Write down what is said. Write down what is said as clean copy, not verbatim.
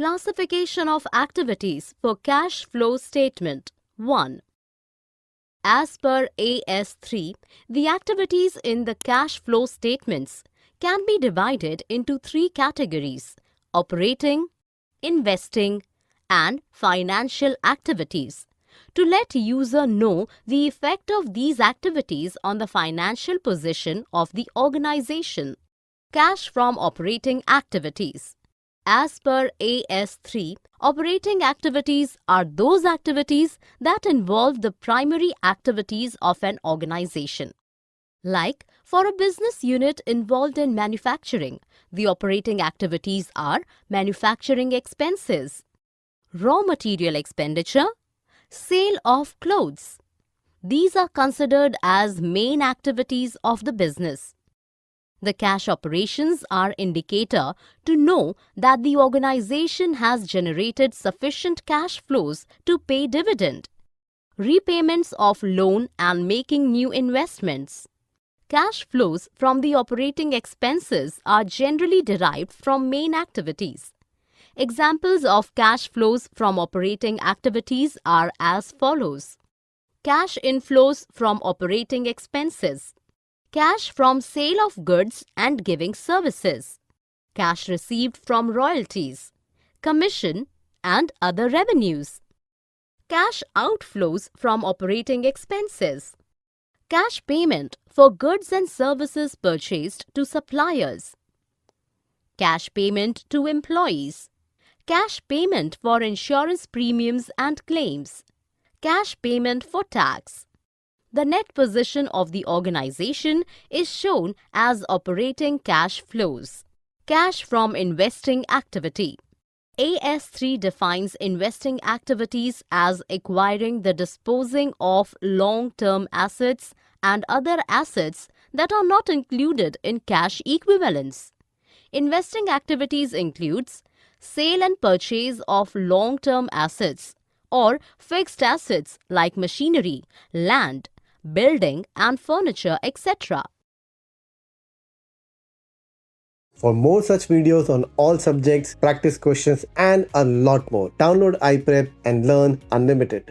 Classification of activities for cash flow statement. 1. As per AS3, the activities in the cash flow statements can be divided into 3 categories: operating, investing, and financial activities. To let user know the effect of these activities on the financial position of the organization. Cash from operating activities. As per AS3, operating activities are those activities that involve the primary activities of an organization. Like, for a business unit involved in manufacturing, the operating activities are manufacturing expenses, raw material expenditure, sale of clothes. These are considered as main activities of the business. The cash operations are indicator to know that the organization has generated sufficient cash flows to pay dividend, repayments of loan and making new investments. Cash flows from the operating expenses are generally derived from main activities. Examples of cash flows from operating activities are as follows. Cash inflows from operating expenses. Cash from sale of goods and giving services. Cash received from royalties, commission, and other revenues. Cash outflows from operating expenses. Cash payment for goods and services purchased to suppliers. Cash payment to employees. Cash payment for insurance premiums and claims. Cash payment for tax. The net position of the organization is shown as operating cash flows. Cash from investing activity. AS3 defines investing activities as acquiring the disposing of long-term assets and other assets that are not included in cash equivalents. Investing activities includes sale and purchase of long-term assets or fixed assets like machinery, land, building and furniture, etc. For more such videos on all subjects, practice questions and a lot more, download iPrep and learn unlimited.